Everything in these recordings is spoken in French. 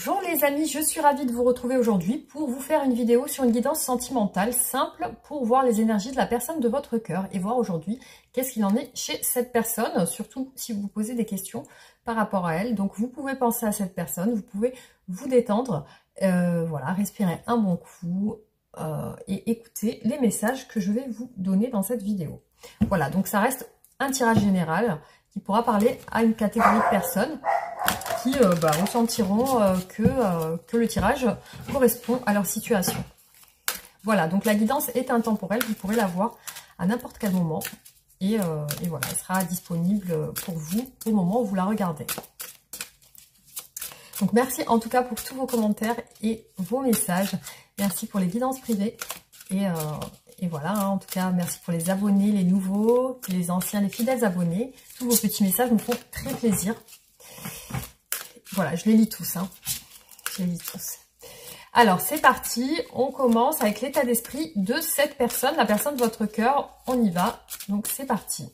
Bonjour les amis, je suis ravie de vous retrouver aujourd'hui pour vous faire une vidéo sur une guidance sentimentale simple pour voir les énergies de la personne de votre cœur et voir aujourd'hui qu'est-ce qu'il en est chez cette personne, surtout si vous vous posez des questions par rapport à elle. Donc vous pouvez penser à cette personne, vous pouvez vous détendre, voilà, respirer un bon coup et écouter les messages que je vais vous donner dans cette vidéo. Voilà, donc ça reste un tirage général qui pourra parler à une catégorie de personnes qui ressentiront que le tirage correspond à leur situation. Voilà, donc la guidance est intemporelle, vous pourrez la voir à n'importe quel moment. Et voilà, elle sera disponible pour vous au moment où vous la regardez. Donc merci en tout cas pour tous vos commentaires et vos messages. Merci pour les guidances privées. Et voilà, hein, en tout cas, merci pour les abonnés, les nouveaux, les anciens, les fidèles abonnés. Tous vos petits messages me font très plaisir. Voilà, je les lis tous, hein. Je les lis tous. Alors, c'est parti. On commence avec l'état d'esprit de cette personne, la personne de votre cœur. On y va. Donc, c'est parti.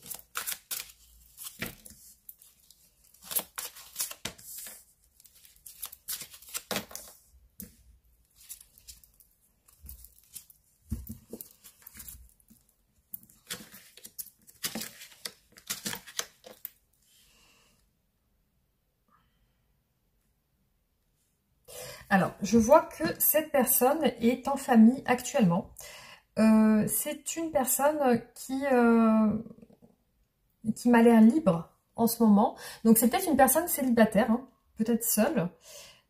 Alors, je vois que cette personne est en famille actuellement. C'est une personne qui m'a l'air libre en ce moment. Donc, c'est peut-être une personne célibataire, hein, peut-être seule.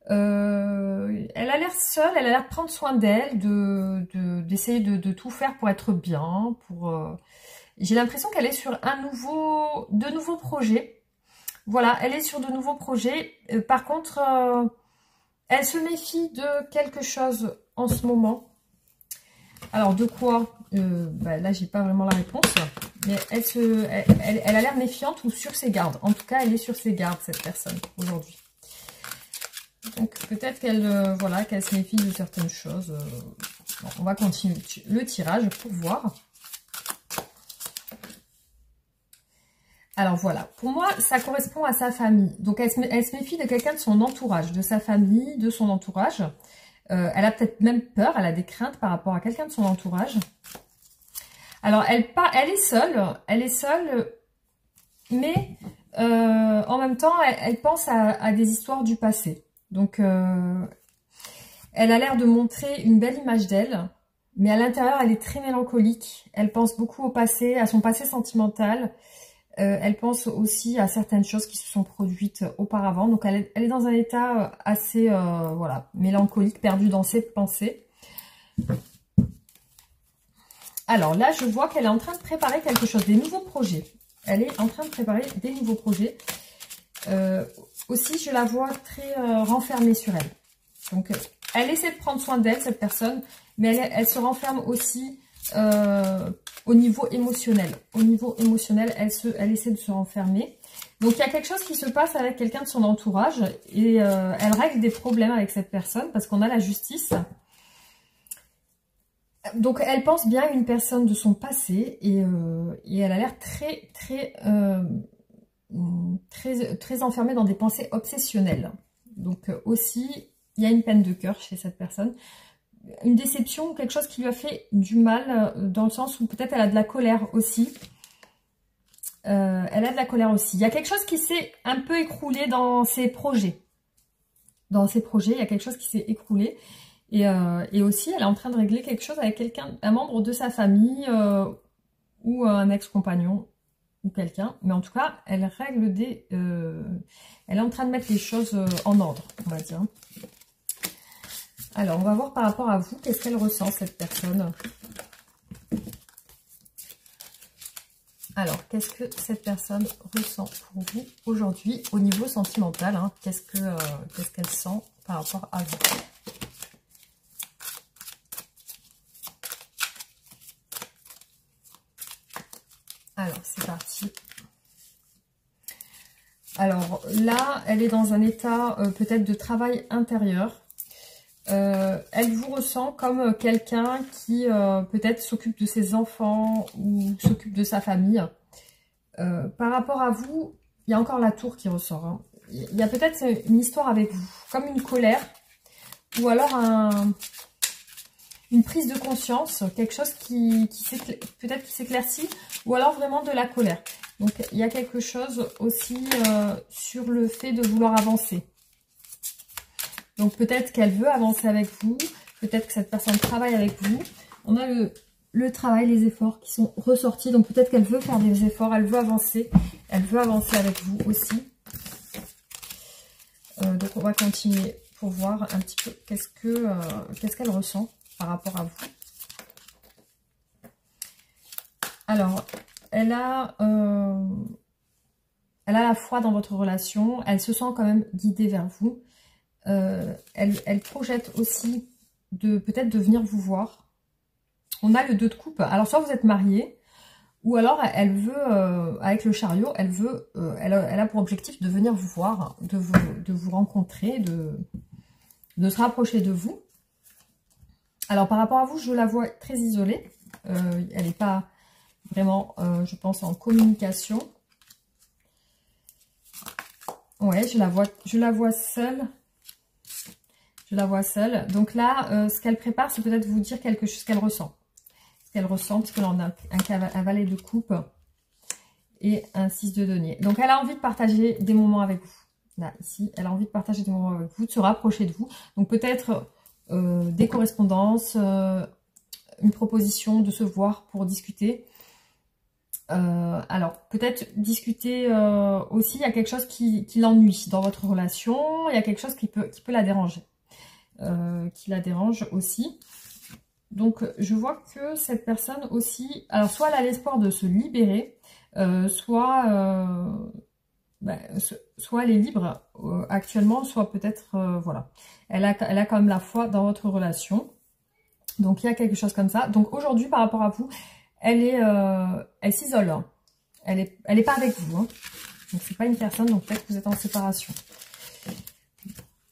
Elle a l'air seule, elle a l'air de prendre soin d'elle, d'essayer de tout faire pour être bien. J'ai l'impression qu'elle est sur de nouveaux projets. Voilà, elle est sur de nouveaux projets. Par contre... elle se méfie de quelque chose en ce moment. Alors, de quoi là, j'ai pas vraiment la réponse. Mais elle a l'air méfiante ou sur ses gardes. En tout cas, elle est sur ses gardes, cette personne, aujourd'hui. Donc, peut-être qu'elle se méfie de certaines choses. Bon, on va continuer le tirage pour voir. Alors voilà, pour moi, ça correspond à sa famille. Donc, elle se méfie de quelqu'un de son entourage, de sa famille, de son entourage. Elle a peut-être même peur, elle a des craintes par rapport à quelqu'un de son entourage. Alors, elle est seule, mais en même temps, elle pense à des histoires du passé. Donc, elle a l'air de montrer une belle image d'elle, mais à l'intérieur, elle est très mélancolique. Elle pense beaucoup au passé, à son passé sentimental. Elle pense aussi à certaines choses qui se sont produites auparavant. Donc, elle est dans un état assez mélancolique, perdu dans ses pensées. Alors là, je vois qu'elle est en train de préparer quelque chose, des nouveaux projets. Elle est en train de préparer des nouveaux projets. Aussi, je la vois très renfermée sur elle. Donc, elle essaie de prendre soin d'elle, cette personne, mais elle se renferme aussi... au niveau émotionnel. Au niveau émotionnel, elle essaie de se renfermer. Donc, il y a quelque chose qui se passe avec quelqu'un de son entourage et elle règle des problèmes avec cette personne parce qu'on a la justice. Donc, elle pense bien à une personne de son passé et elle a l'air très enfermée dans des pensées obsessionnelles. Donc, aussi, il y a une peine de cœur chez cette personne. Une déception ou quelque chose qui lui a fait du mal, dans le sens où peut-être elle a de la colère aussi. Il y a quelque chose qui s'est un peu écroulé dans ses projets. Dans ses projets, il y a quelque chose qui s'est écroulé. Et aussi, elle est en train de régler quelque chose avec un membre de sa famille ou un ex-compagnon ou quelqu'un. Mais en tout cas, elle règle elle est en train de mettre les choses en ordre, on va dire. Alors, on va voir par rapport à vous, qu'est-ce qu'elle ressent, cette personne. Alors, qu'est-ce que cette personne ressent pour vous aujourd'hui au niveau sentimental, hein, qu'est-ce qu'elle sent par rapport à vous? Alors, c'est parti. Alors, là, elle est dans un état peut-être de travail intérieur. Elle vous ressent comme quelqu'un qui peut-être s'occupe de ses enfants ou s'occupe de sa famille. Par rapport à vous, il y a encore la tour qui ressort. Hein. il y a peut-être une histoire avec vous, comme une colère, ou alors une prise de conscience, quelque chose qui peut-être qui s'éclaircit, ou alors vraiment de la colère. Donc il y a quelque chose aussi sur le fait de vouloir avancer. Donc peut-être qu'elle veut avancer avec vous, peut-être que cette personne travaille avec vous. On a le travail, les efforts qui sont ressortis, donc peut-être qu'elle veut faire des efforts, elle veut avancer avec vous aussi. Donc on va continuer pour voir un petit peu qu'est-ce qu'elle ressent par rapport à vous. Alors, elle a la foi dans votre relation, elle se sent quand même guidée vers vous. Elle projette aussi peut-être de venir vous voir. On a le 2 de coupe. Alors, soit vous êtes mariés, ou alors elle veut, avec le chariot, elle a pour objectif de venir vous voir, de vous rencontrer, de se rapprocher de vous. Alors, par rapport à vous, je la vois très isolée. Elle n'est pas vraiment, je pense, en communication. Ouais, je la vois seule. Je la vois seule. Donc là, ce qu'elle prépare, c'est peut-être vous dire quelque chose qu'elle ressent. Ce qu'elle ressent, parce que là, on a un valet de coupe et un 6 de denier. Donc, elle a envie de partager des moments avec vous. Là, ici, elle a envie de partager des moments avec vous, de se rapprocher de vous. Donc, peut-être des correspondances, une proposition de se voir pour discuter. Alors, peut-être discuter aussi, il y a quelque chose qui l'ennuie dans votre relation. Il y a quelque chose qui peut la déranger. Qui la dérange aussi. Donc, je vois que cette personne aussi, alors soit elle a l'espoir de se libérer, soit elle est libre actuellement, soit peut-être, voilà, elle a quand même la foi dans votre relation. Donc, il y a quelque chose comme ça. Donc, aujourd'hui, par rapport à vous, elle s'isole. Hein. Elle est pas avec vous. Hein. Donc, c'est pas une personne, donc peut-être que vous êtes en séparation.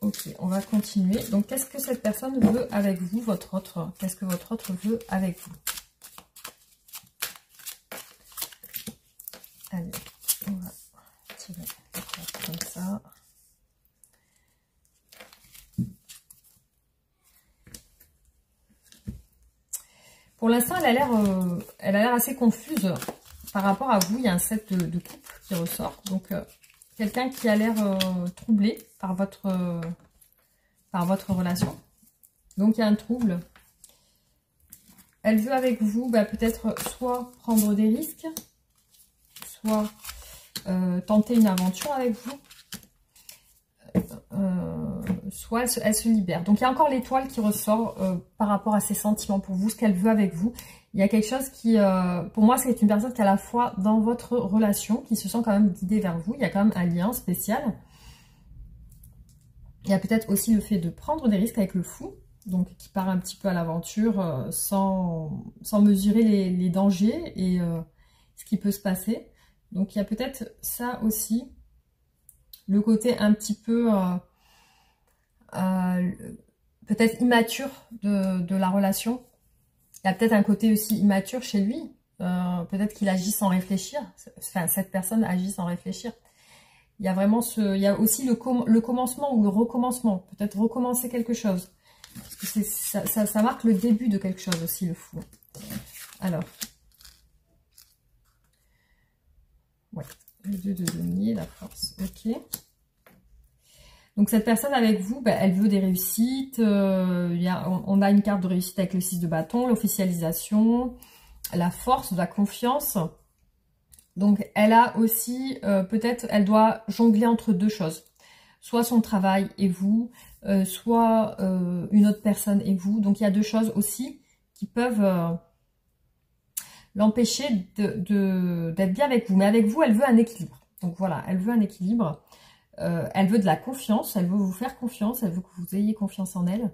Ok, on va continuer. Donc, qu'est-ce que cette personne veut avec vous, votre autre? Qu'est-ce que votre autre veut avec vous? Allez, on va tirer comme ça. Pour l'instant, elle a l'air assez confuse par rapport à vous. Il y a un 7 de coupe qui ressort. Donc, quelqu'un qui a l'air troublé par votre relation. Donc, il y a un trouble. Elle veut avec vous peut-être soit prendre des risques, soit tenter une aventure avec vous, soit elle se libère. Donc, il y a encore l'étoile qui ressort par rapport à ses sentiments pour vous, ce qu'elle veut avec vous. Il y a quelque chose qui, pour moi, c'est une personne qui a la foi dans votre relation, qui se sent quand même guidée vers vous. Il y a quand même un lien spécial. Il y a peut-être aussi le fait de prendre des risques avec le fou, donc qui part un petit peu à l'aventure sans mesurer les dangers et ce qui peut se passer. Donc, il y a peut-être ça aussi, le côté un petit peu peut-être immature de la relation. Il y a peut-être un côté aussi immature chez lui. Peut-être qu'il agit sans réfléchir. Enfin, cette personne agit sans réfléchir. Il y a vraiment il y a aussi le commencement ou le recommencement. Peut-être recommencer quelque chose. Parce que ça marque le début de quelque chose aussi, le fou. Alors. Ouais. Le 2 de denier, la force. Ok. Donc, cette personne avec vous, elle veut des réussites. On a une carte de réussite avec le 6 de bâton, l'officialisation, la force, la confiance. Donc, elle a aussi, peut-être, elle doit jongler entre deux choses. Soit son travail et vous, soit une autre personne et vous. Donc, il y a deux choses aussi qui peuvent l'empêcher d'être bien avec vous. Mais avec vous, elle veut un équilibre. Donc, voilà, elle veut un équilibre. Elle veut de la confiance, elle veut vous faire confiance, elle veut que vous ayez confiance en elle.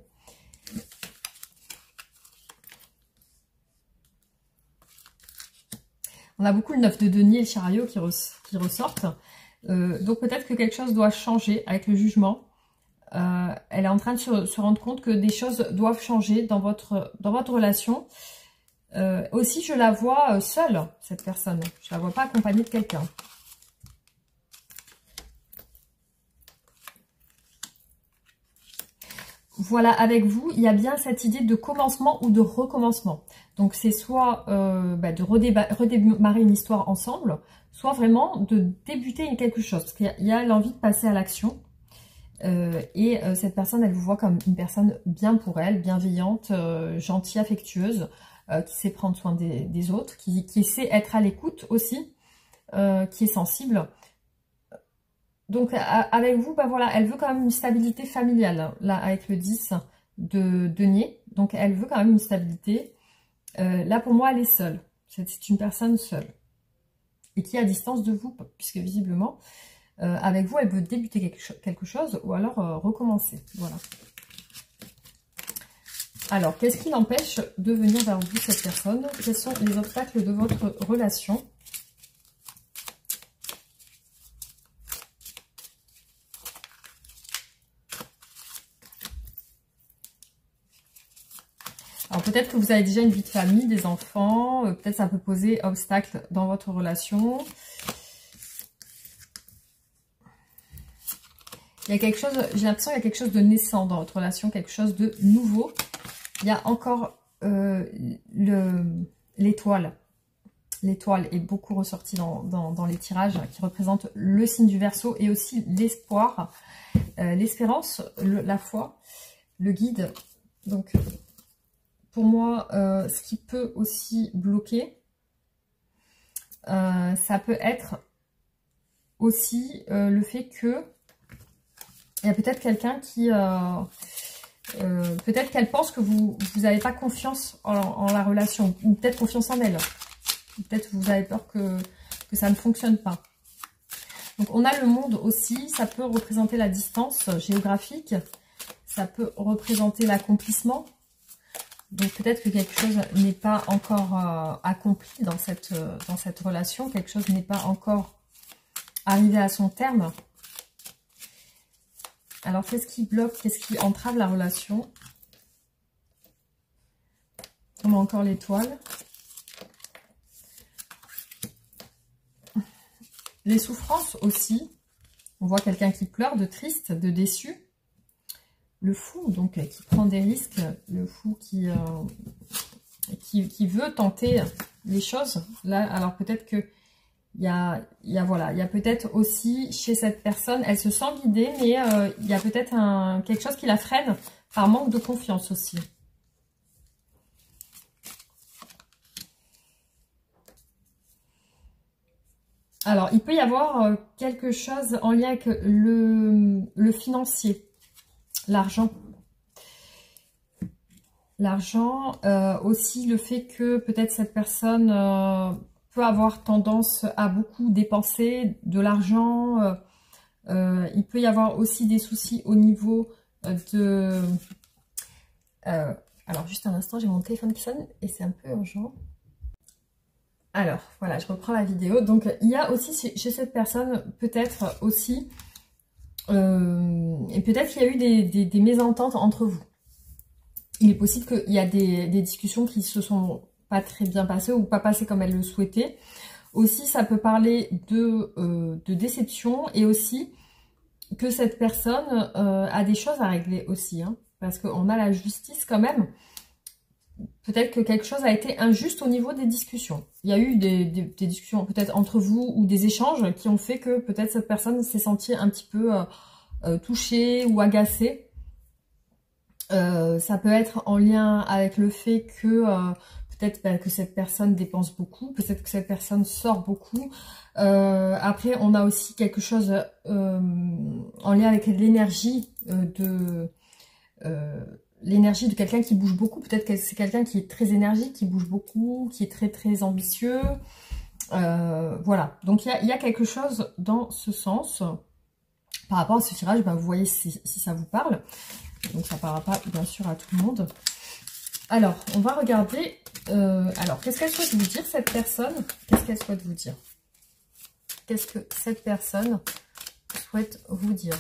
On a beaucoup le 9 de denier et le chariot qui ressortent. Donc peut-être que quelque chose doit changer avec le jugement. Elle est en train de se rendre compte que des choses doivent changer dans votre relation. Aussi, je la vois seule, cette personne. Je ne la vois pas accompagnée de quelqu'un. voilà, avec vous, il y a bien cette idée de commencement ou de recommencement. Donc c'est soit de redémarrer une histoire ensemble, soit vraiment de débuter quelque chose. Parce qu'il y a l'envie de passer à l'action. Cette personne, elle vous voit comme une personne bien pour elle, bienveillante, gentille, affectueuse, qui sait prendre soin des autres, qui sait être à l'écoute aussi, qui est sensible. Donc avec vous, voilà, elle veut quand même une stabilité familiale, là avec le 10 de denier. Donc elle veut quand même une stabilité. Là pour moi, elle est seule. C'est une personne seule. Et qui est à distance de vous, puisque visiblement, avec vous, elle veut débuter quelque chose ou alors recommencer. Voilà. Alors, qu'est-ce qui l'empêche de venir vers vous, cette personne? Quels sont les obstacles de votre relation? Alors peut-être que vous avez déjà une vie de famille, des enfants, peut-être ça peut poser obstacle dans votre relation. Il y a quelque chose, j'ai l'impression qu'il y a quelque chose de naissant dans votre relation, quelque chose de nouveau. Il y a encore l'étoile. L'étoile est beaucoup ressortie dans les tirages qui représentent le signe du Verseau et aussi l'espoir, l'espérance, la foi, le guide. Donc pour moi, ce qui peut aussi bloquer, ça peut être aussi le fait que il y a peut-être quelqu'un qui... peut-être qu'elle pense que vous n'avez pas confiance en la relation, ou peut-être confiance en elle. Peut-être vous avez peur que ça ne fonctionne pas. Donc on a le monde aussi, ça peut représenter la distance géographique, ça peut représenter l'accomplissement. Donc peut-être que quelque chose n'est pas encore accompli dans cette relation, quelque chose n'est pas encore arrivé à son terme. Alors, qu'est-ce qui bloque, qu'est-ce qui entrave la relation? On a encore l'étoile. Les souffrances aussi. On voit quelqu'un qui pleure, de triste, de déçu. Le fou, donc, qui prend des risques. Le fou qui veut tenter les choses. Là, alors peut-être que il y a peut-être aussi chez cette personne, elle se sent guidée, mais il y a peut-être quelque chose qui la freine par manque de confiance aussi. Alors, il peut y avoir quelque chose en lien avec le financier, l'argent. L'argent, aussi le fait que peut-être cette personne... peut avoir tendance à beaucoup dépenser de l'argent. Il peut y avoir aussi des soucis au niveau de... alors, juste un instant, j'ai mon téléphone qui sonne et c'est un peu urgent. Alors, voilà, je reprends la vidéo. Donc, il y a aussi chez cette personne, peut-être aussi, et peut-être qu'il y a eu des mésententes entre vous. Il est possible qu'il y a des discussions qui se sont pas très bien passées ou pas passées comme elle le souhaitait. Aussi, ça peut parler de déception et aussi que cette personne a des choses à régler aussi. Hein, parce qu'on a la justice quand même. Peut-être que quelque chose a été injuste au niveau des discussions. Il y a eu des discussions peut-être entre vous ou des échanges qui ont fait que peut-être cette personne s'est sentie un petit peu touchée ou agacée. Ça peut être en lien avec le fait que peut-être que cette personne dépense beaucoup, peut-être que cette personne sort beaucoup. Après, on a aussi quelque chose en lien avec l'énergie l'énergie de quelqu'un qui bouge beaucoup. Peut-être que c'est quelqu'un qui est très énergique, qui bouge beaucoup, qui est très très ambitieux. Voilà, donc il y a quelque chose dans ce sens. Par rapport à ce tirage, vous voyez si ça vous parle. Donc ça ne parlera pas bien sûr à tout le monde. Alors, on va regarder. Alors, qu'est-ce qu'elle souhaite vous dire, cette personne? Qu'est-ce qu'elle souhaite vous dire? Qu'est-ce que cette personne souhaite vous dire?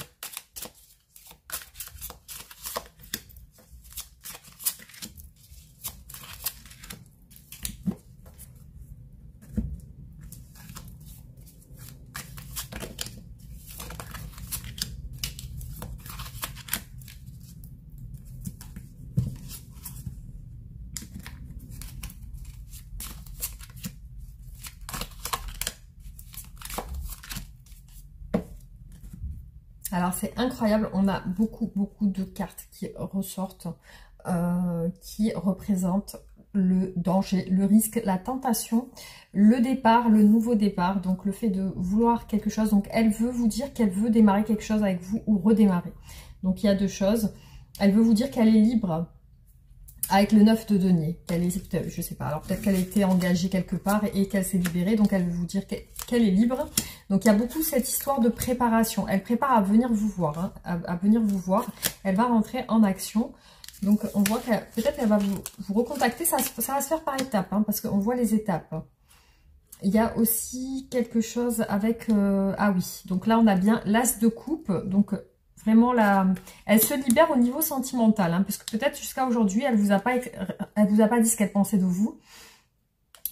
Alors c'est incroyable, on a beaucoup de cartes qui ressortent, qui représentent le danger, le risque, la tentation, le départ, le nouveau départ, donc le fait de vouloir quelque chose. Donc elle veut vous dire qu'elle veut démarrer quelque chose avec vous ou redémarrer. Donc il y a deux choses. Elle veut vous dire qu'elle est libre avec le 9 de denier. Qu'elle est, je sais pas, alors peut-être qu'elle était engagée quelque part et qu'elle s'est libérée, donc elle veut vous dire qu'elle est libre. Donc il y a beaucoup cette histoire de préparation. Elle prépare à venir vous voir, hein, à venir vous voir. Elle va rentrer en action. Donc on voit qu'elle peut-être elle va vous recontacter. Ça va se faire par étapes, hein, parce qu'on voit les étapes. Il y a aussi quelque chose avec... ah oui, donc là on a bien l'as de coupe. Donc vraiment, elle se libère au niveau sentimental, hein, parce que peut-être jusqu'à aujourd'hui, elle vous a pas dit ce qu'elle pensait de vous.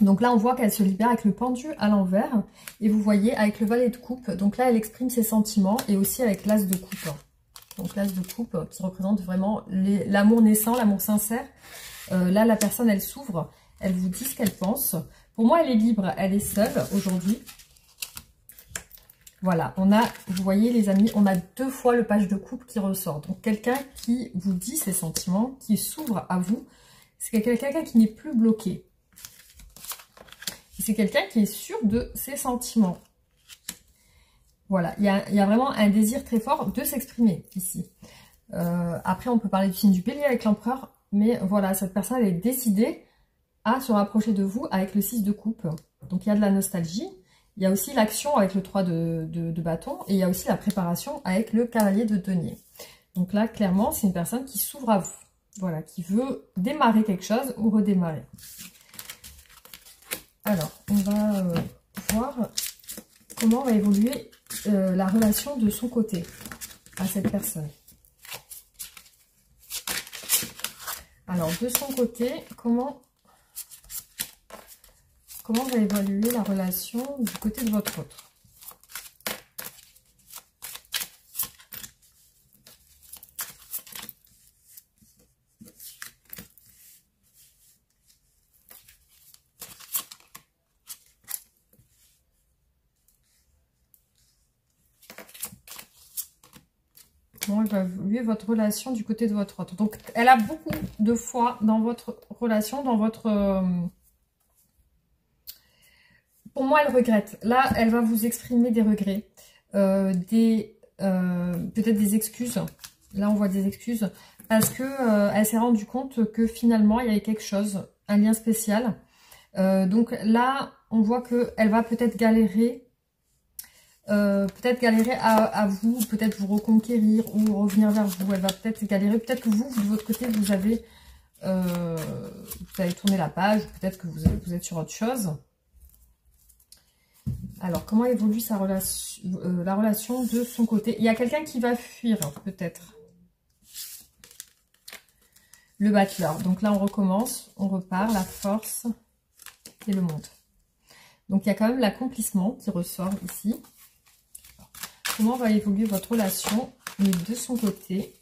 Donc là, on voit qu'elle se libère avec le pendu à l'envers. Et vous voyez, avec le valet de coupe, donc là, elle exprime ses sentiments. Et aussi avec l'as de coupe. Donc l'as de coupe qui représente vraiment l'amour naissant, l'amour sincère. Là, la personne, elle s'ouvre. Elle vous dit ce qu'elle pense. Pour moi, elle est libre. Elle est seule aujourd'hui. Voilà, on a, vous voyez les amis, on a deux fois le page de coupe qui ressort. Donc quelqu'un qui vous dit ses sentiments, qui s'ouvre à vous. C'est quelqu'un qui n'est plus bloqué. C'est quelqu'un qui est sûr de ses sentiments. Voilà, il y a vraiment un désir très fort de s'exprimer ici. Après, on peut parler du signe du bélier avec l'empereur. Mais voilà, cette personne elle est décidée à se rapprocher de vous avec le 6 de coupe. Donc il y a de la nostalgie. Il y a aussi l'action avec le 3 de bâton. Et il y a aussi la préparation avec le cavalier de denier. Donc là, clairement, c'est une personne qui s'ouvre à vous. Voilà, qui veut démarrer quelque chose ou redémarrer. Alors, on va voir comment va évoluer la relation de son côté à cette personne. Alors, de son côté, comment va évoluer la relation du côté de votre autre? Comment elle va évoluer votre relation du côté de votre autre? Donc, elle a beaucoup de foi dans votre relation, dans votre... Pour moi, elle regrette. Là, elle va vous exprimer des regrets, peut-être des excuses. Là, on voit des excuses parce que elle s'est rendue compte que finalement, il y avait quelque chose, un lien spécial. Donc là, on voit qu'elle va peut-être galérer. À vous, peut-être vous reconquérir ou revenir vers vous. Elle va peut-être galérer. Peut-être que vous, de votre côté, vous avez tourné la page. Peut-être que vous êtes sur autre chose. Alors, comment évolue la relation de son côté? Il y a quelqu'un qui va fuir, peut-être. Le battleur. Donc là, on recommence. On repart. La force et le monde. Donc, il y a quand même l'accomplissement qui ressort ici. Comment va évoluer votre relation, mais de son côté?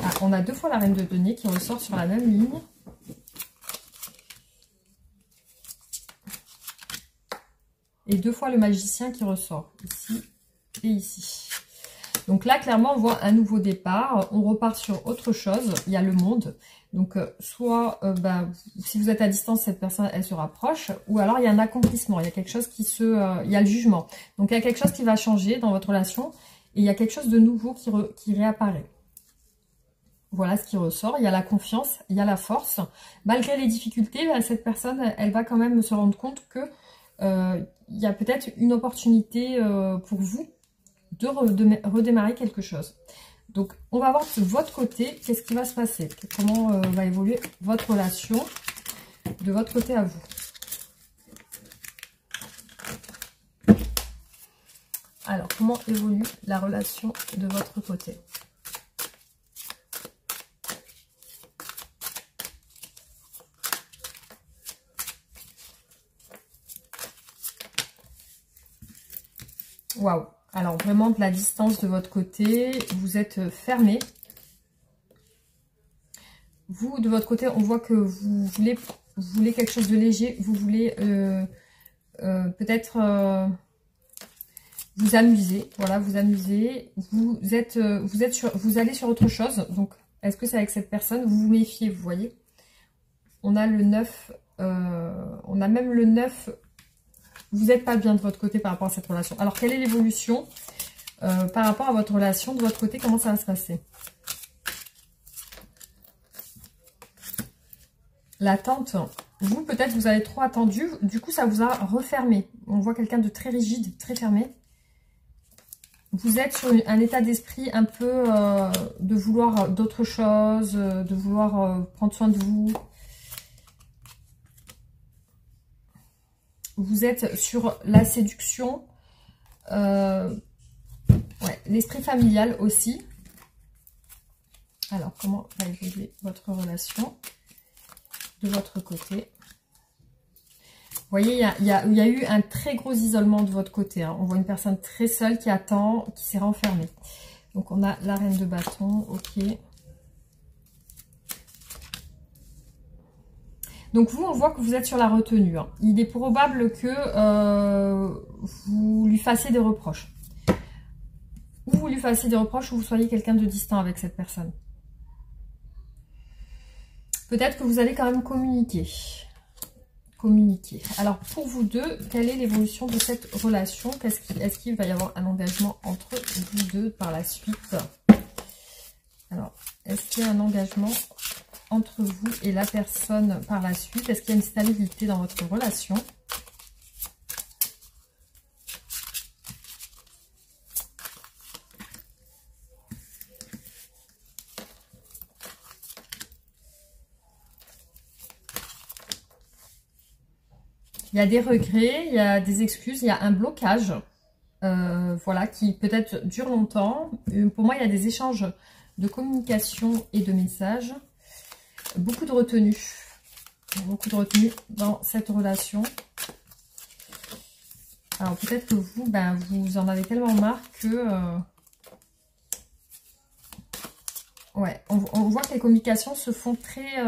Ah, on a deux fois la reine de denier qui ressort sur la même ligne. Et deux fois le magicien qui ressort, ici et ici. Donc là, clairement, on voit un nouveau départ. On repart sur autre chose. Il y a le monde. Donc, soit, si vous êtes à distance, cette personne, elle se rapproche. Ou alors, il y a un accomplissement. Il y a quelque chose qui il y a le jugement. Donc, il y a quelque chose qui va changer dans votre relation. Et il y a quelque chose de nouveau qui réapparaît. Voilà ce qui ressort. Il y a la confiance, il y a la force. Malgré les difficultés, cette personne, elle va quand même se rendre compte que il y a peut-être une opportunité pour vous de redémarrer quelque chose. Donc, on va voir de votre côté, qu'est-ce qui va se passer. Comment va évoluer votre relation de votre côté à vous. Alors, comment évolue la relation de votre côté? Waouh! Alors, vraiment de la distance de votre côté, vous êtes fermé. Vous, de votre côté, on voit que vous voulez quelque chose de léger. Vous voulez peut-être vous amusez, voilà, vous amusez, vous allez sur autre chose. Donc, est-ce que c'est avec cette personne? Vous vous méfiez, vous voyez. On a le 9, on a même le 9. Vous n'êtes pas bien de votre côté par rapport à cette relation. Alors, quelle est l'évolution par rapport à votre relation de votre côté? Comment ça va se passer? L'attente. Vous, peut-être, vous avez trop attendu. Du coup, ça vous a refermé. On voit quelqu'un de très rigide, très fermé. Vous êtes sur un état d'esprit un peu de vouloir d'autres choses, de vouloir prendre soin de vous. Vous êtes sur la séduction, ouais, l'esprit familial aussi. Alors, comment va évoluer votre relation de votre côté? Vous voyez, il y a eu un très gros isolement de votre côté. Hein. On voit une personne très seule qui attend, qui s'est renfermée. Donc, on a la reine de bâton, ok. Donc, vous, on voit que vous êtes sur la retenue. Hein. Il est probable que vous lui fassiez des reproches. Ou vous lui fassiez des reproches ou vous soyez quelqu'un de distant avec cette personne. Peut-être que vous allez quand même communiquer. Alors, pour vous deux, quelle est l'évolution de cette relation? Est-ce qu'il va y avoir un engagement entre vous deux par la suite? Alors, est-ce qu'il y a un engagement entre vous et la personne par la suite? Est-ce qu'il y a une stabilité dans votre relation? Il y a des regrets, il y a des excuses, il y a un blocage, voilà, qui peut-être dure longtemps. Pour moi, il y a des échanges de communication et de messages. Beaucoup de retenue dans cette relation. Alors peut-être que vous, vous en avez tellement marre que... ouais, on voit que les communications se font très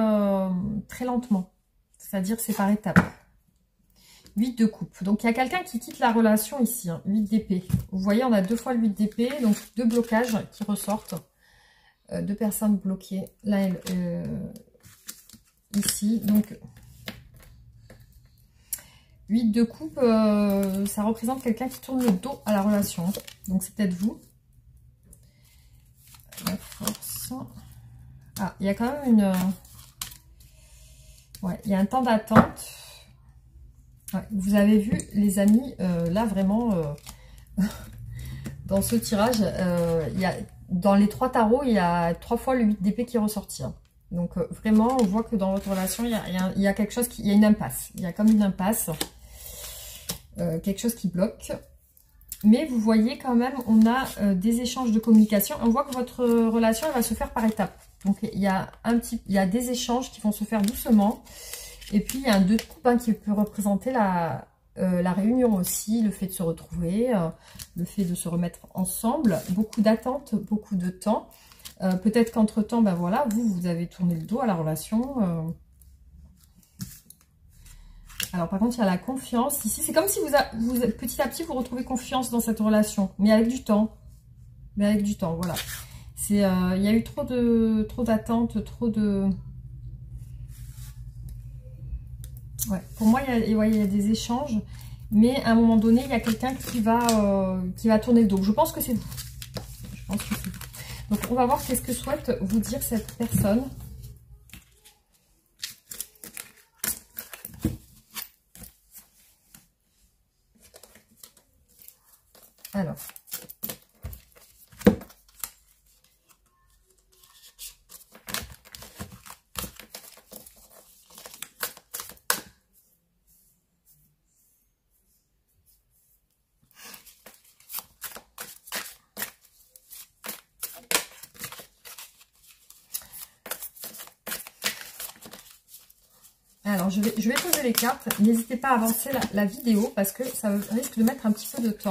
lentement. C'est-à-dire c'est par étapes. 8 de coupe. Donc, il y a quelqu'un qui quitte la relation ici. Hein, 8 d'épée. Vous voyez, on a 2 fois le 8 d'épée. Donc, 2 blocages qui ressortent. 2 personnes bloquées. Là, ici. Donc, 8 de coupe, ça représente quelqu'un qui tourne le dos à la relation. Donc, c'est peut-être vous. La force. Ah, il y a quand même une... ouais, il y a un temps d'attente. Ouais, vous avez vu, les amis, là, vraiment, dans ce tirage, dans les 3 tarots, il y a 3 fois le 8 d'épée qui est ressorti. Hein. Donc, vraiment, on voit que dans votre relation, il y a quelque chose, il y a une impasse. Il y a comme une impasse, quelque chose qui bloque. Mais vous voyez quand même, on a des échanges de communication. On voit que votre relation, elle va se faire par étapes. Donc, il y a des échanges qui vont se faire doucement. Et puis, il y a un 2 de coupe qui peut représenter la réunion aussi, le fait de se retrouver, le fait de se remettre ensemble. Beaucoup d'attentes, beaucoup de temps. Peut-être qu'entre-temps, voilà, vous avez tourné le dos à la relation. Alors, par contre, il y a la confiance. Ici, c'est comme si vous petit à petit, vous retrouvez confiance dans cette relation. Mais avec du temps. Voilà. Il y a eu trop d'attentes, trop de... Ouais, pour moi, il y a des échanges, mais à un moment donné, il y a quelqu'un qui va tourner le dos. Je pense que c'est vous. Donc, on va voir qu'est-ce que souhaite vous dire cette personne. Alors. Alors, je vais poser les cartes. N'hésitez pas à avancer la vidéo parce que ça risque de mettre un petit peu de temps.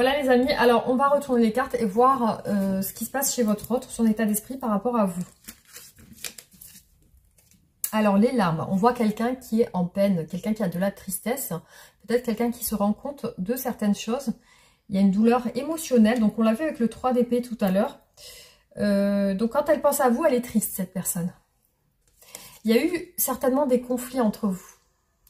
Voilà les amis, alors on va retourner les cartes et voir ce qui se passe chez votre autre, son état d'esprit par rapport à vous. Alors les larmes, on voit quelqu'un qui est en peine, quelqu'un qui a de la tristesse, peut-être quelqu'un qui se rend compte de certaines choses. Il y a une douleur émotionnelle, donc on l'a vu avec le 3 d'épée tout à l'heure. Donc quand elle pense à vous, elle est triste cette personne. Il y a eu certainement des conflits entre vous.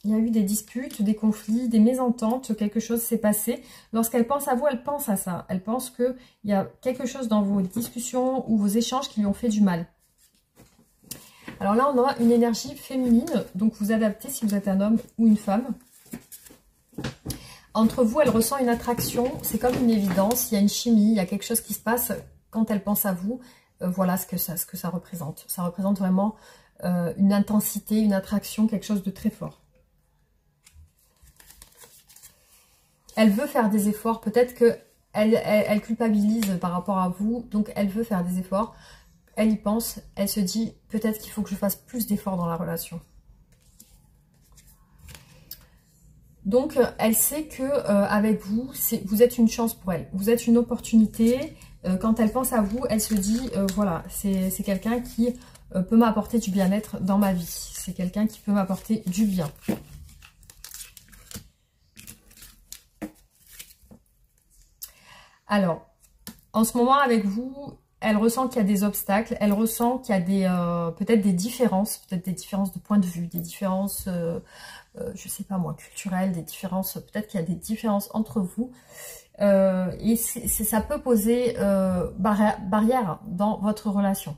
Il y a eu des disputes, des conflits, des mésententes, quelque chose s'est passé. Lorsqu'elle pense à vous, elle pense à ça. Elle pense qu'il y a quelque chose dans vos discussions ou vos échanges qui lui ont fait du mal. Alors là, on a une énergie féminine, donc vous adaptez si vous êtes un homme ou une femme. Entre vous, elle ressent une attraction, c'est comme une évidence, il y a une chimie, il y a quelque chose qui se passe quand elle pense à vous. Voilà ce que ça représente. Ça représente vraiment une intensité, une attraction, quelque chose de très fort. Elle veut faire des efforts, peut-être qu'elle culpabilise par rapport à vous, donc elle veut faire des efforts, elle y pense, elle se dit peut-être qu'il faut que je fasse plus d'efforts dans la relation. Donc elle sait que avec vous, vous êtes une chance pour elle, vous êtes une opportunité, quand elle pense à vous, elle se dit voilà, c'est quelqu'un qui peut m'apporter du bien-être dans ma vie, c'est quelqu'un qui peut m'apporter du bien. Alors, en ce moment avec vous, elle ressent qu'il y a des obstacles, elle ressent qu'il y a des peut-être des différences de point de vue, des différences, je sais pas moi, culturelles, des différences, peut-être qu'il y a des différences entre vous. Et ça peut poser barrière dans votre relation.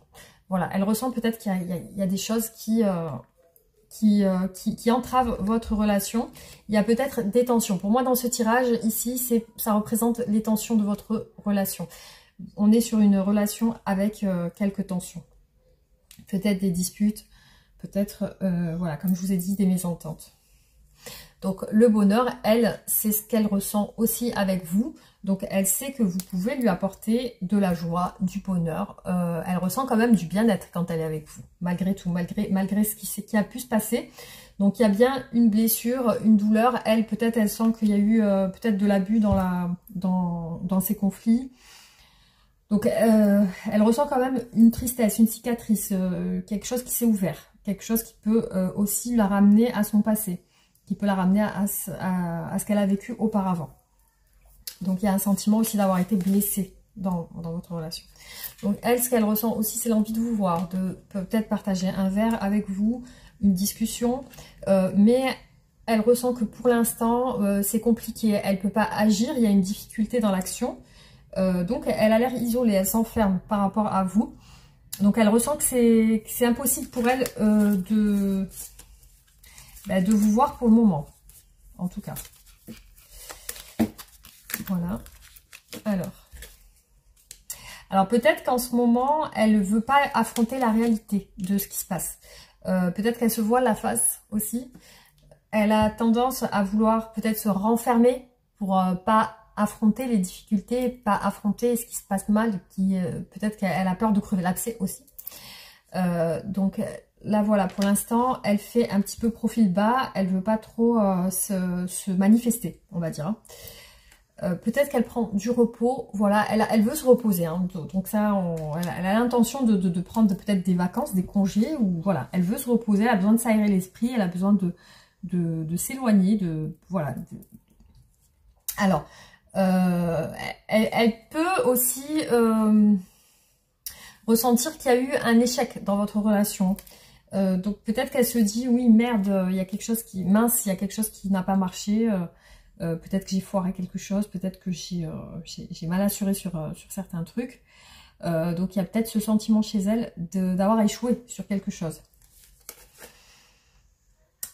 Voilà, elle ressent peut-être qu'il y a des choses qui entravent votre relation. Il y a peut-être des tensions. Pour moi, dans ce tirage, ici, ça représente les tensions de votre relation. On est sur une relation avec quelques tensions. Peut-être des disputes, peut-être, voilà, comme je vous ai dit, des mésententes. Donc, le bonheur, elle, c'est ce qu'elle ressent aussi avec vous. Donc, elle sait que vous pouvez lui apporter de la joie, du bonheur. Elle ressent quand même du bien-être quand elle est avec vous, malgré tout, malgré ce qui a pu se passer. Donc, il y a bien une blessure, une douleur. Elle, peut-être, elle sent qu'il y a eu peut-être de l'abus dans ces conflits. Donc, elle ressent quand même une tristesse, une cicatrice, quelque chose qui s'est ouvert. Quelque chose qui peut aussi la ramener à son passé, qui peut la ramener à ce qu'elle a vécu auparavant. Donc, il y a un sentiment aussi d'avoir été blessée dans votre relation. Donc, elle, ce qu'elle ressent aussi, c'est l'envie de vous voir, de peut-être partager un verre avec vous, une discussion. Mais elle ressent que pour l'instant, c'est compliqué. Elle ne peut pas agir, il y a une difficulté dans l'action. Donc, elle a l'air isolée, elle s'enferme par rapport à vous. Donc, elle ressent que c'est impossible pour elle de vous voir pour le moment, en tout cas. Voilà. Alors peut-être qu'en ce moment, elle ne veut pas affronter la réalité de ce qui se passe. Peut-être qu'elle se voit la face aussi. Elle a tendance à vouloir peut-être se renfermer pour pas affronter les difficultés, pas affronter ce qui se passe mal, peut-être qu'elle a peur de crever l'abcès aussi. Donc là voilà, pour l'instant, elle fait un petit peu profil bas, elle veut pas trop se manifester, on va dire. Peut-être qu'elle prend du repos, voilà, elle veut se reposer, hein, donc ça, elle a l'intention de prendre peut-être des vacances, des congés, ou voilà, elle veut se reposer, elle a besoin de s'aérer l'esprit, elle a besoin de s'éloigner, voilà. Alors, elle peut aussi ressentir qu'il y a eu un échec dans votre relation. Donc peut-être qu'elle se dit, oui, merde, il y a quelque chose qui, mince, il y a quelque chose qui n'a pas marché, peut-être que j'ai foiré quelque chose, peut-être que j'ai mal assuré sur certains trucs. Donc il y a peut-être ce sentiment chez elle d'avoir échoué sur quelque chose.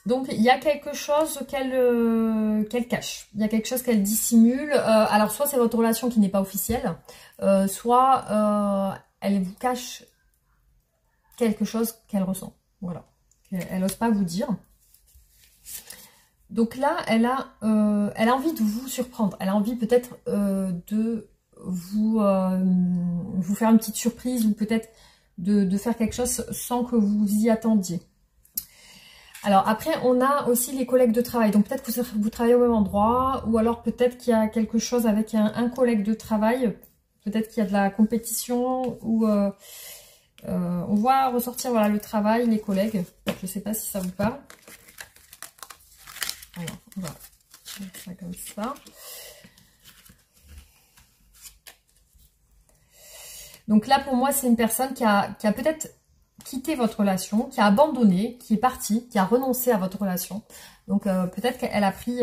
Donc il y a quelque chose qu'elle cache, il y a quelque chose qu'elle dissimule. Alors soit c'est votre relation qui n'est pas officielle, soit elle vous cache quelque chose qu'elle ressent. Voilà, elle n'ose pas vous dire. Donc là, elle a envie de vous surprendre. Elle a envie peut-être de vous faire une petite surprise ou peut-être de faire quelque chose sans que vous y attendiez. Alors après, on a aussi les collègues de travail. Donc peut-être que vous travaillez au même endroit, ou alors peut-être qu'il y a quelque chose avec un collègue de travail. Peut-être qu'il y a de la compétition, ou on voit ressortir voilà, le travail, les collègues. Je ne sais pas si ça vous parle. Alors, on va mettre ça comme ça. Donc là, pour moi, c'est une personne qui a peut-être quitté votre relation, qui a abandonné, qui est partie, qui a renoncé à votre relation. Donc peut-être qu'elle a pris...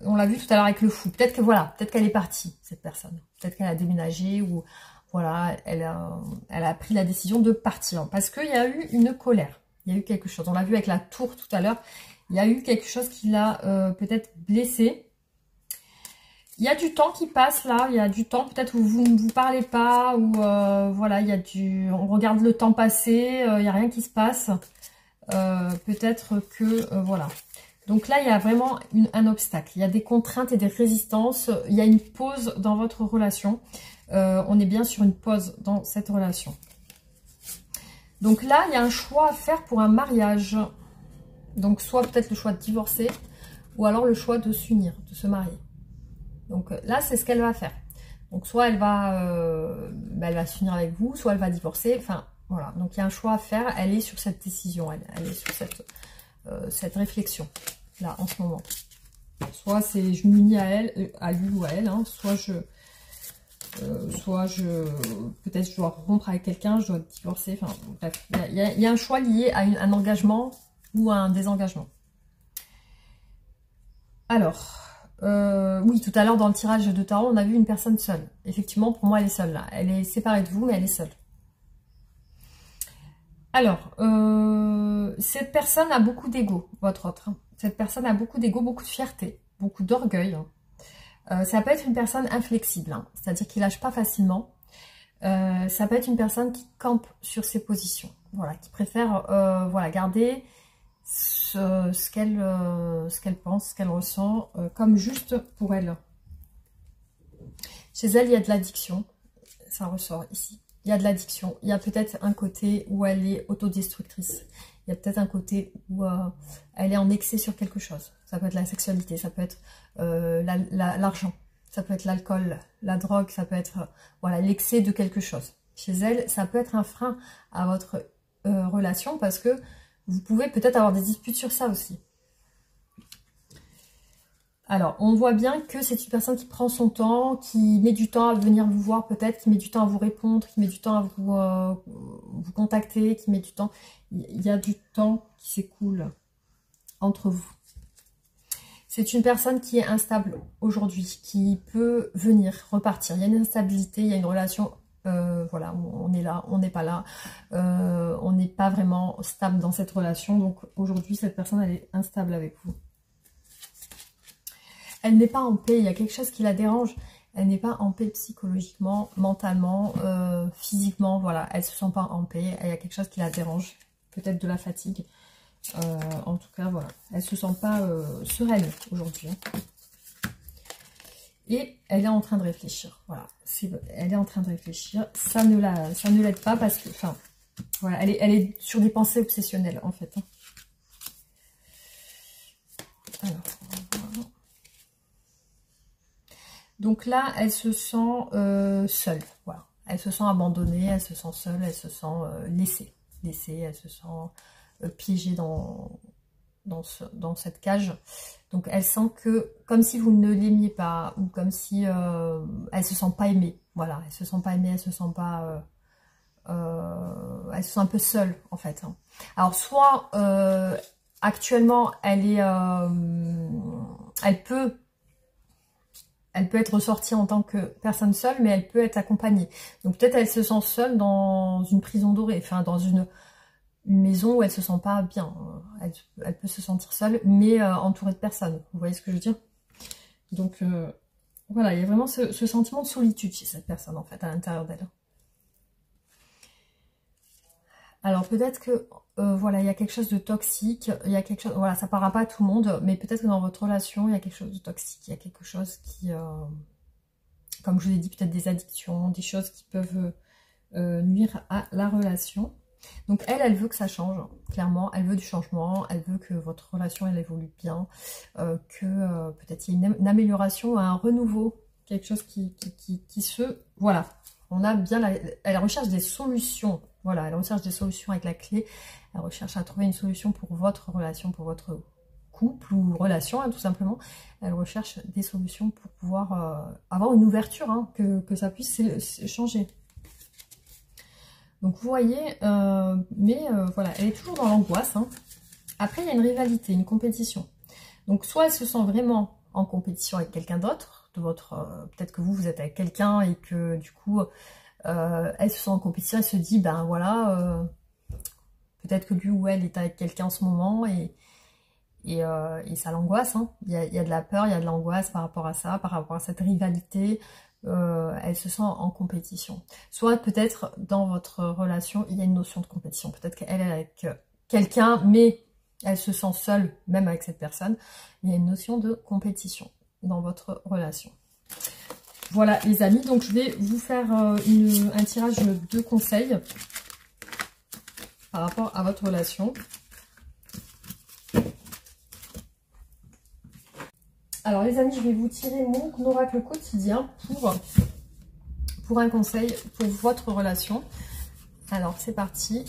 on l'a vu tout à l'heure avec le fou. Peut-être que voilà, peut-être qu'elle est partie, cette personne. Peut-être qu'elle a déménagé ou voilà, elle a pris la décision de partir. Parce qu'il y a eu une colère. Il y a eu quelque chose. On l'a vu avec la tour tout à l'heure. Il y a eu quelque chose qui l'a peut-être blessé. Il y a du temps qui passe là, il y a du temps peut-être où vous ne vous parlez pas, ou voilà, il y a on regarde le temps passer, il n'y a rien qui se passe. Peut-être que, voilà. Donc là, il y a vraiment un obstacle, il y a des contraintes et des résistances, il y a une pause dans votre relation. On est bien sur une pause dans cette relation. Donc là, il y a un choix à faire pour un mariage. Donc soit peut-être le choix de divorcer, ou alors le choix de s'unir, de se marier. Donc là, c'est ce qu'elle va faire. Donc soit elle va s'unir avec vous, soit elle va divorcer. Enfin, voilà. Donc il y a un choix à faire. Elle est sur cette décision. Elle est sur cette réflexion, là, en ce moment. Soit c'est je m'unis à elle, à lui ou à elle. Hein, peut-être je dois rompre avec quelqu'un, je dois divorcer. Enfin, bref. Il y a un choix lié à un engagement ou à un désengagement. Alors... oui, tout à l'heure dans le tirage de tarot, on a vu une personne seule. Effectivement, pour moi, elle est seule là. Elle est séparée de vous, mais elle est seule. Alors, cette personne a beaucoup d'ego, votre autre. Hein. Cette personne a beaucoup d'ego, beaucoup de fierté, beaucoup d'orgueil. Hein. Ça peut être une personne inflexible, hein, c'est-à-dire qui lâche pas facilement. Ça peut être une personne qui campe sur ses positions, voilà, qui préfère voilà, garder ce qu'elle pense, ce qu'elle ressent, comme juste pour elle. Chez elle, il y a de l'addiction, ça ressort ici. Il y a de l'addiction, il y a peut-être un côté où elle est autodestructrice. Il y a peut-être un côté où elle est en excès sur quelque chose. Ça peut être la sexualité, ça peut être l'argent, ça peut être l'alcool, la drogue, ça peut être voilà, l'excès de quelque chose. Chez elle, ça peut être un frein à votre relation parce que vous pouvez peut-être avoir des disputes sur ça aussi. Alors, on voit bien que c'est une personne qui prend son temps, qui met du temps à venir vous voir peut-être, qui met du temps à vous répondre, qui met du temps à vous contacter, qui met du temps. Il y a du temps qui s'écoule entre vous. C'est une personne qui est instable aujourd'hui, qui peut venir, repartir. Il y a une instabilité, il y a une relation, voilà, on est là, on n'est pas là. On n'est pas vraiment stable dans cette relation. Donc aujourd'hui, cette personne, elle est instable avec vous. Elle n'est pas en paix, il y a quelque chose qui la dérange. Elle n'est pas en paix psychologiquement, mentalement, physiquement, voilà. Elle ne se sent pas en paix, il y a quelque chose qui la dérange. Peut-être de la fatigue. En tout cas, voilà. Elle ne se sent pas sereine aujourd'hui. Hein. Et elle est en train de réfléchir, voilà. Elle est en train de réfléchir. Ça ne l'aide pas parce que, enfin, voilà, elle est sur des pensées obsessionnelles, en fait. Hein. Alors, voilà. Donc là, elle se sent seule, voilà. Elle se sent abandonnée, elle se sent seule, elle se sent laissée, elle se sent piégée dans cette cage. Donc elle sent que, comme si vous ne l'aimiez pas, ou comme si elle se sent pas aimée, voilà. Elle se sent pas aimée, elle se sent pas... elle se sent un peu seule, en fait. Hein. Alors, soit actuellement, elle peut être ressortie en tant que personne seule, mais elle peut être accompagnée. Donc peut-être elle se sent seule dans une prison dorée, enfin dans une maison où elle se sent pas bien. Elle peut se sentir seule, mais entourée de personnes. Vous voyez ce que je veux dire? Donc voilà, il y a vraiment ce sentiment de solitude chez cette personne, en fait, à l'intérieur d'elle. Alors peut-être que voilà, il y a quelque chose de toxique, il y a quelque chose, voilà, ça parlera pas à tout le monde, mais peut-être que dans votre relation, il y a quelque chose de toxique, il y a quelque chose qui, comme je vous ai dit, peut-être des addictions, des choses qui peuvent nuire à la relation. Donc elle veut que ça change, clairement. Elle veut du changement, elle veut que votre relation, elle évolue bien, que peut-être il y a une amélioration, un renouveau, quelque chose qui se... Voilà, on a bien... Elle recherche des solutions, voilà, elle recherche des solutions avec la clé. Elle recherche à trouver une solution pour votre relation, pour votre couple ou relation, hein, tout simplement. Elle recherche des solutions pour pouvoir avoir une ouverture, hein, que ça puisse changer. Donc vous voyez, voilà, elle est toujours dans l'angoisse. Hein. Après, il y a une rivalité, une compétition. Donc soit elle se sent vraiment en compétition avec quelqu'un d'autre, de votre, peut-être que vous êtes avec quelqu'un et que du coup, elle se sent en compétition, elle se dit, ben voilà, peut-être que lui ou elle est avec quelqu'un en ce moment et ça l'angoisse. Hein. Il y a de la peur, il y a de l'angoisse par rapport à ça, par rapport à cette rivalité. Elle se sent en compétition. Soit peut-être dans votre relation, il y a une notion de compétition. Peut-être qu'elle est avec quelqu'un, mais elle se sent seule, même avec cette personne. Il y a une notion de compétition dans votre relation. Voilà les amis, donc je vais vous faire un tirage de conseils par rapport à votre relation. Alors les amis, je vais vous tirer mon oracle quotidien pour un conseil pour votre relation. Alors c'est parti.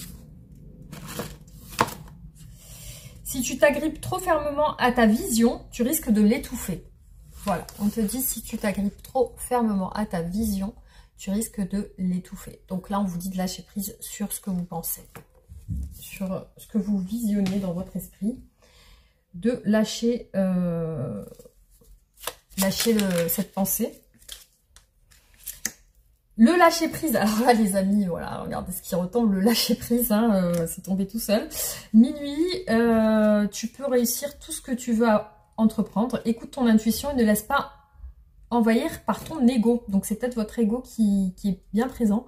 Si tu t'agrippes trop fermement à ta vision, tu risques de l'étouffer. Voilà, on te dit si tu t'agrippes trop fermement à ta vision, tu risques de l'étouffer. Donc là, on vous dit de lâcher prise sur ce que vous pensez, sur ce que vous visionnez dans votre esprit, de lâcher... cette pensée. Le lâcher prise, alors là les amis, voilà, regardez ce qui retombe, le lâcher prise, hein, c'est tombé tout seul. Minuit, tu peux réussir tout ce que tu veux entreprendre. Écoute ton intuition et ne laisse pas envahir par ton ego. Donc c'est peut-être votre ego qui est bien présent.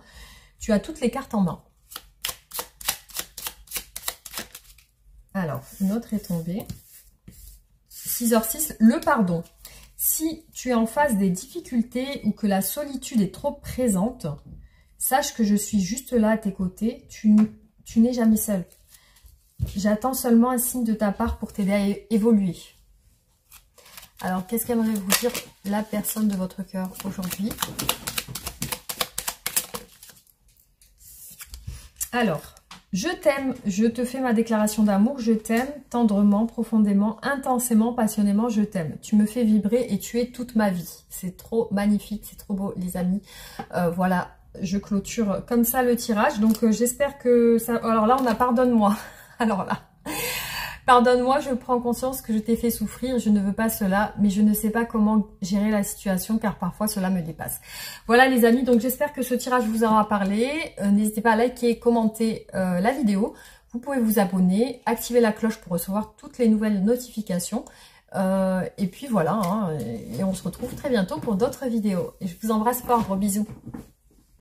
Tu as toutes les cartes en main. Alors, une autre est tombée. 6h06, le pardon. Si tu es en face des difficultés ou que la solitude est trop présente, sache que je suis juste là à tes côtés. Tu n'es jamais seul. J'attends seulement un signe de ta part pour t'aider à évoluer. Alors, qu'est-ce qu'aimerait vous dire la personne de votre cœur aujourd'hui? Alors, je t'aime, je te fais ma déclaration d'amour, je t'aime tendrement, profondément, intensément, passionnément, je t'aime. Tu me fais vibrer et tu es toute ma vie. C'est trop magnifique, c'est trop beau les amis. Voilà, je clôture comme ça le tirage. Donc j'espère que ça... Alors là, on a pardonne-moi. Alors là, pardonne-moi, je prends conscience que je t'ai fait souffrir, je ne veux pas cela, mais je ne sais pas comment gérer la situation car parfois cela me dépasse. Voilà les amis, donc j'espère que ce tirage vous aura parlé. N'hésitez pas à liker, commenter la vidéo. Vous pouvez vous abonner, activer la cloche pour recevoir toutes les nouvelles notifications. Et puis voilà, hein, et on se retrouve très bientôt pour d'autres vidéos. Et je vous embrasse fort, gros bisous.